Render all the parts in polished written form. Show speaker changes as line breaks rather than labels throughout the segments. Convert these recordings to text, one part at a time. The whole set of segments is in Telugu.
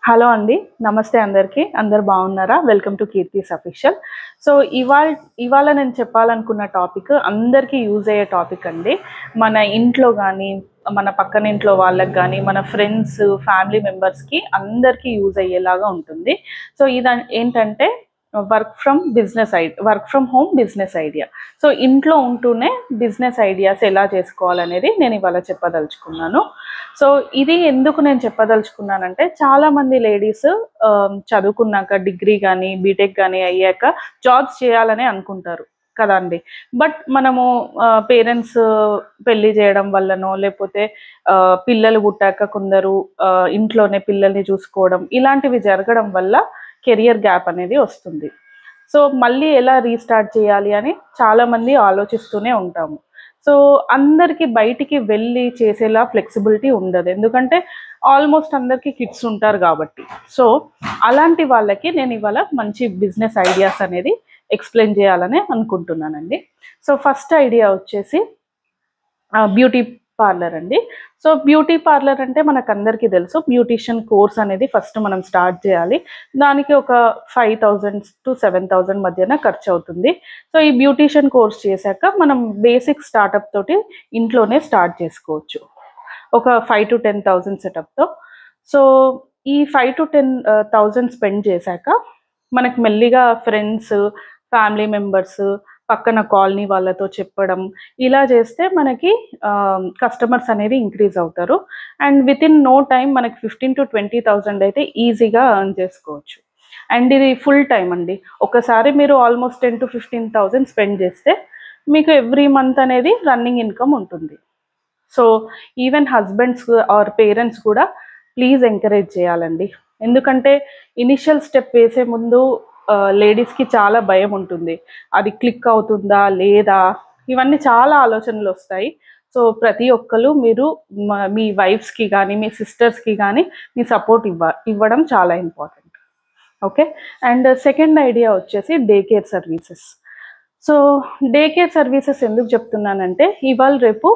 హలో అండి. నమస్తే అందరికీ. అందరూ బాగున్నారా? Welcome to Keerthi's official. So, ఇవాళ నేను చెప్పాలనుకున్న టాపిక్ అందరికీ యూజ్ అయ్యే టాపిక్ అండి. మన ఇంట్లో గానీ, మన పక్కన ఇంట్లో వాళ్ళకి గానీ, మన ఫ్రెండ్స్, ఫ్యామిలీ మెంబర్స్‌కి అందరికీ యూజ్ అయ్యేలాగా ఉంటుంది. సో, ఏంటంటే work from home business idea. So, ఇంట్లో ఉంటూనే బిజినెస్ ఐడియాస్ ఎలా చేసుకోవాలనేది నేను ఇవాళ చెప్పదలుచుకున్నాను. సో, ఇది ఎందుకు నేను చెప్పదలుచుకున్నానంటే చాలామంది లేడీస్ చదువుకున్నాక డిగ్రీ కానీ బీటెక్ కానీ అయ్యాక జాబ్స్ చేయాలని అనుకుంటారు కదండి. బట్ మనము పేరెంట్స్ పెళ్లి చేయడం వల్లనో లేకపోతే పిల్లలు పుట్టాక కొందరు ఇంట్లోనే పిల్లల్ని చూసుకోవడం ఇలాంటివి జరగడం వల్ల కెరియర్ గ్యాప్ అనేది వస్తుంది. సో మళ్ళీ ఎలా రీస్టార్ట్ చేయాలి అని చాలామంది ఆలోచిస్తూనే ఉంటాము. సో అందరికీ బయటికి వెళ్ళి చేసేలా ఫ్లెక్సిబిలిటీ ఉండదు, ఎందుకంటే ఆల్మోస్ట్ అందరికీ కిడ్స్ ఉంటారు కాబట్టి. సో అలాంటి వాళ్ళకి నేను ఇవాళ మంచి బిజినెస్ ఐడియాస్ అనేది ఎక్స్ప్లెయిన్ చేయాలని అనుకుంటున్నానండి. సో ఫస్ట్ ఐడియా వచ్చేసి బ్యూటీ పార్లర్ అండి. సో బ్యూటీ పార్లర్ అంటే మనకు అందరికీ తెలుసు, బ్యూటీషియన్ కోర్స్ అనేది ఫస్ట్ మనం స్టార్ట్ చేయాలి. దానికి ఒక 5,000 to 7,000 మధ్యన ఖర్చు అవుతుంది. సో ఈ బ్యూటీషియన్ కోర్స్ చేశాక మనం బేసిక్ స్టార్టప్ తోటి ఇంట్లోనే స్టార్ట్ చేసుకోవచ్చు, ఒక 5 to 10,000 సెటప్తో. సో ఈ 5 to 10,000 స్పెండ్ చేశాక మనకు మెల్లిగా ఫ్రెండ్స్, ఫ్యామిలీ మెంబర్స్, పక్కన కాలనీ వాళ్ళతో చెప్పడం ఇలా చేస్తే మనకి కస్టమర్స్ అనేది ఇంక్రీజ్ అవుతారు. And within no time మనకి 15 to 20,000 అయితే ఈజీగా ఎర్న్ చేసుకోవచ్చు. అండ్ ఇది ఫుల్ టైం అండి. ఒకసారి మీరు ఆల్మోస్ట్ 10 to 15,000 స్పెండ్ చేస్తే మీకు ఎవ్రీ మంత్ అనేది రన్నింగ్ ఇన్కమ్ ఉంటుంది. So even husbands or parents కూడా ప్లీజ్ ఎంకరేజ్ చేయాలండి. ఎందుకంటే ఇనిషియల్ స్టెప్ వేసే ముందు లేడీస్కి చాలా భయం ఉంటుంది, అది క్లిక్ అవుతుందా లేదా, ఇవన్నీ చాలా ఆలోచనలు వస్తాయి. సో ప్రతి ఒక్కరు మీరు మీ వైఫ్స్కి కానీ మీ సిస్టర్స్కి కానీ మీ సపోర్ట్ ఇవ్వడం చాలా important. Okay. And second idea వచ్చేసి day care services. So day care services ఎందుకు చెప్తున్నానంటే ఇవాళ రేపు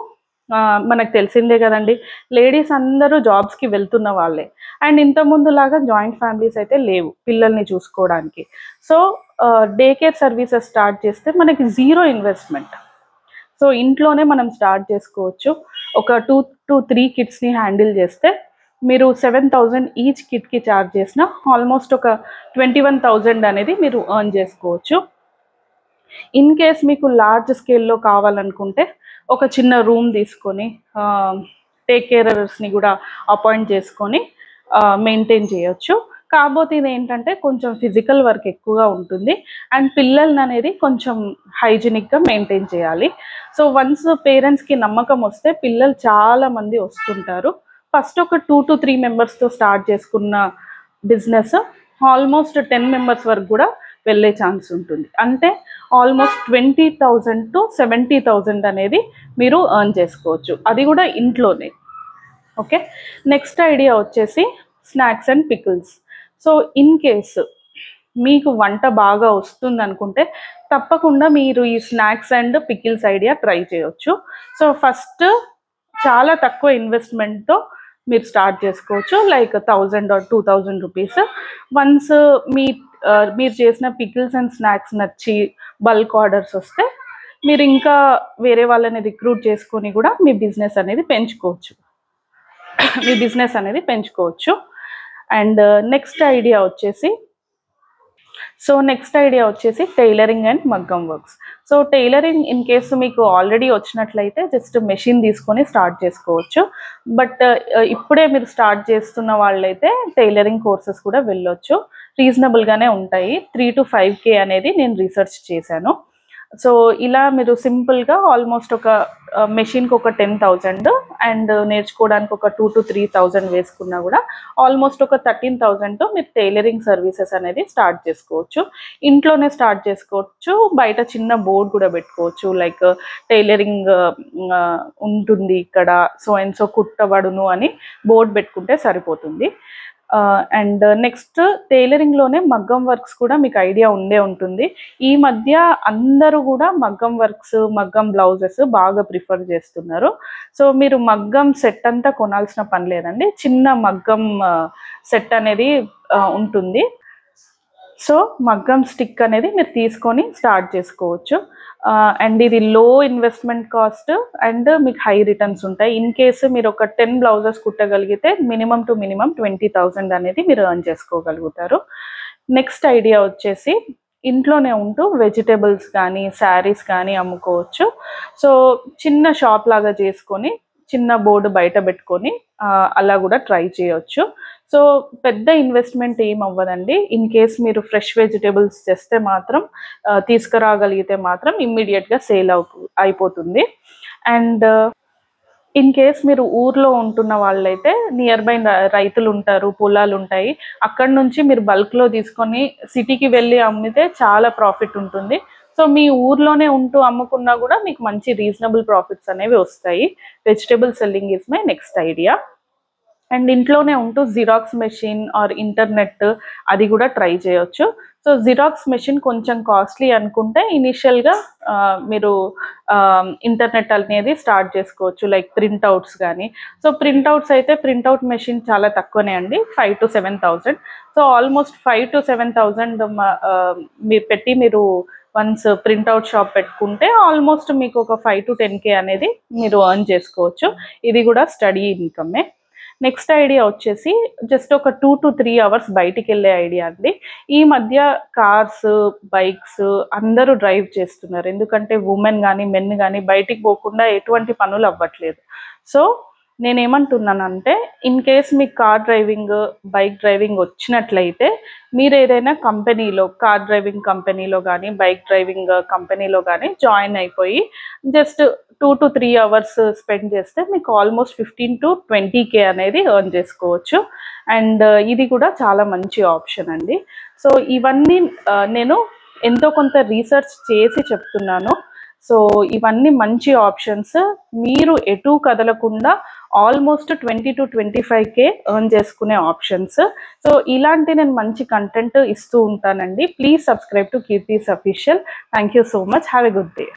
మనకు తెలిసిందే కదండి, లేడీస్ అందరూ జాబ్స్కి వెళ్తున్న వాళ్ళే. అండ్ ఇంతకుముందులాగా జాయింట్ ఫ్యామిలీస్ అయితే లేవు పిల్లల్ని చూసుకోవడానికి. So day care services start చేస్తే మనకి జీరో ఇన్వెస్ట్మెంట్. సో ఇంట్లోనే మనం స్టార్ట్ చేసుకోవచ్చు. ఒక 2 to 3 కిడ్స్ని హ్యాండిల్ చేస్తే మీరు 7,000 ఈచ్ కిడ్కి ఛార్జ్ చేసిన ఆల్మోస్ట్ ఒక 21,000 అనేది మీరు ఎర్న్ చేసుకోవచ్చు. ఇన్ కేస్ మీకు లార్జ్ స్కేల్లో కావాలనుకుంటే ఒక చిన్న రూమ్ తీసుకొని టేక్ కేరర్స్ని కూడా అపాయింట్ చేసుకొని మెయింటైన్ చేయొచ్చు. కాకపోతే ఇది ఏంటంటే కొంచెం ఫిజికల్ వర్క్ ఎక్కువగా ఉంటుంది అండ్ పిల్లల్ని అనేది కొంచెం హైజీనిక్గా మెయింటైన్ చేయాలి. సో వన్స్ పేరెంట్స్కి నమ్మకం వస్తే పిల్లలు చాలామంది వస్తుంటారు. ఫస్ట్ ఒక 2 to 3 మెంబర్స్తో స్టార్ట్ చేసుకున్న బిజినెస్ ఆల్మోస్ట్ 10 మెంబర్స్ వరకు కూడా వెళ్ళే ఛాన్స్ ఉంటుంది. అంటే ఆల్మోస్ట్ 20,000 to 70,000 అనేది మీరు ఎర్న్ చేసుకోవచ్చు, అది కూడా ఇంట్లోనే. ఓకే. నెక్స్ట్ ఐడియా వచ్చేసి snacks and pickles. So in case మీకు వంట బాగా వస్తుంది అనుకుంటే తప్పకుండా మీరు ఈ snacks and pickles idea try చేయొచ్చు. సో ఫస్ట్ చాలా తక్కువ ఇన్వెస్ట్మెంట్తో మీరు స్టార్ట్ చేసుకోవచ్చు, లైక్ 1,000 or 2,000 రూపీస్. వన్స్ మీరు చేసిన పికిల్స్ అండ్ స్నాక్స్ నచ్చి బల్క్ ఆర్డర్స్ వస్తే మీరు ఇంకా వేరే వాళ్ళని రిక్రూట్ చేసుకొని కూడా మీ బిజినెస్ అనేది పెంచుకోవచ్చు. అండ్ నెక్స్ట్ ఐడియా వచ్చేసి టైలరింగ్ అండ్ మగ్గం works. So tailoring in case మీకు ఆల్రెడీ వచ్చినట్లయితే జస్ట్ మెషిన్ తీసుకొని స్టార్ట్ చేసుకోవచ్చు. బట్ ఇప్పుడే మీరు స్టార్ట్ చేస్తున్న వాళ్ళైతే టైలరింగ్ కోర్సెస్ కూడా వెళ్ళొచ్చు, రీజనబుల్గానే ఉంటాయి. 3 to 5K అనేది నేను రీసెర్చ్ చేశాను. సో ఇలా మీరు సింపుల్గా ఆల్మోస్ట్ ఒక మెషిన్కి ఒక 10,000 అండ్ నేర్చుకోవడానికి ఒక 2 to 3,000 వేసుకున్నా కూడా ఆల్మోస్ట్ ఒక 13,000తో మీరు టైలరింగ్ సర్వీసెస్ అనేది స్టార్ట్ చేసుకోవచ్చు. ఇంట్లోనే స్టార్ట్ చేసుకోవచ్చు, బయట చిన్న బోర్డు కూడా పెట్టుకోవచ్చు, లైక్ టైలరింగ్ ఉంటుంది ఇక్కడ, సో అండ్ సో కుట్టబడును అని బోర్డు పెట్టుకుంటే సరిపోతుంది. అండ్ నెక్స్ట్ టైలరింగ్లోనే మగ్గం వర్క్స్ కూడా మీకు ఐడియా ఉండే ఉంటుంది. ఈ మధ్య అందరూ కూడా మగ్గం వర్క్స్, మగ్గం బ్లౌజెస్ బాగా ప్రిఫర్ చేస్తున్నారు. సో మీరు మగ్గం సెట్ అంతా కొనాల్సిన పని లేదండి, చిన్న మగ్గం సెట్ అనేది ఉంటుంది. సో మగ్గం స్టిక్ అనేది మీరు తీసుకొని స్టార్ట్ చేసుకోవచ్చు. అండ్ ఇది లో ఇన్వెస్ట్మెంట్ కాస్ట్ అండ్ మీకు హై రిటర్న్స్ ఉంటాయి. ఇన్ కేసు మీరు ఒక 10 బ్లౌజెస్ కుట్టగలిగితే మినిమం టు మినిమం 20,000 అనేది మీరు ఎర్న్ చేసుకోగలుగుతారు. నెక్స్ట్ ఐడియా వచ్చేసి ఇంట్లోనే ఉంటూ వెజిటేబుల్స్ కానీ శారీస్ కానీ అమ్ముకోవచ్చు. సో చిన్న షాప్ లాగా చేసుకొని చిన్న బోర్డు బయట పెట్టుకొని అలా కూడా ట్రై చేయొచ్చు. సో పెద్ద ఇన్వెస్ట్మెంట్ ఏం అవ్వదండి. ఇన్ కేస్ మీరు ఫ్రెష్ వెజిటేబుల్స్ చేస్తే మాత్రం తీసుకురాగలిగితే మాత్రం ఇమ్మీడియట్గా సేల్ అయిపోతుంది. అండ్ ఇన్ కేస్ మీరు ఊర్లో ఉంటున్న వాళ్ళైతే నియర్ బై రైతులు ఉంటారు, పొలాలు ఉంటాయి, అక్కడ నుంచి మీరు బల్క్లో తీసుకొని సిటీకి వెళ్ళి అమ్మితే చాలా ప్రాఫిట్ ఉంటుంది. సో మీ ఊర్లోనే ఉంటూ అమ్ముకున్నా కూడా మీకు మంచి రీజనబుల్ ప్రాఫిట్స్ అనేవి వస్తాయి. Vegetable selling is my next idea. And ఇంట్లోనే ఉంటూ జిరాక్స్ మెషిన్ ఆర్ ఇంటర్నెట్ అది కూడా ట్రై చేయొచ్చు. సో జిరాక్స్ మెషిన్ కొంచెం కాస్ట్లీ అనుకుంటే ఇనిషియల్గా మీరు ఇంటర్నెట్ అనేది స్టార్ట్ చేసుకోవచ్చు, లైక్ ప్రింట్అవుట్స్ కానీ. సో ప్రింట్అవుట్స్ అయితే ప్రింట్అవుట్ మెషిన్ చాలా తక్కువనే అండి, 5,000 to 7,000. సో ఆల్మోస్ట్ 5,000 to 7,000 మీరు పెట్టి మీరు వన్స్ ప్రింట్అవుట్ షాప్ పెట్టుకుంటే ఆల్మోస్ట్ మీకు ఒక 5 to 10K అనేది మీరు ఎర్న్ చేసుకోవచ్చు. ఇది కూడా స్టడీ ఇన్కమే. నెక్స్ట్ ఐడియా వచ్చేసి జస్ట్ ఒక 2 to 3 hours బయటికి వెళ్ళే ఐడియా అండి. ఈ మధ్య కార్స్, బైక్స్ అందరూ డ్రైవ్ చేస్తున్నారు, ఎందుకంటే ఉమెన్ కానీ మెన్ కానీ బయటికి పోకుండా ఎటువంటి పనులు అవ్వట్లేదు. సో నేనేమంటున్నానంటే ఇన్ కేస్ మీకు కార్ డ్రైవింగ్, బైక్ డ్రైవింగ్ వచ్చినట్లయితే మీరు ఏదైనా కంపెనీలో, కార్ డ్రైవింగ్ కంపెనీలో కానీ బైక్ డ్రైవింగ్ కంపెనీలో కానీ జాయిన్ అయిపోయి జస్ట్ 2 to 3 hours స్పెండ్ చేస్తే మీకు ఆల్మోస్ట్ 15 to 20K అనేది ఎర్న్ చేసుకోవచ్చు. అండ్ ఇది కూడా చాలా మంచి ఆప్షన్ అండి. సో ఇవన్నీ నేను ఎంతో కొంత రీసెర్చ్ చేసి చెప్తున్నాను. సో ఇవన్నీ మంచి ఆప్షన్స్, మీరు ఎటు కదలకుండా ఆల్మోస్ట్ 20 to 25K ఎర్న్ చేసుకునే ఆప్షన్స్. సో ఇలాంటి నేను మంచి కంటెంట్ ఇస్తూ ఉంటానండి. Please subscribe to Keerthi's official. Thank you so much. Have a good day.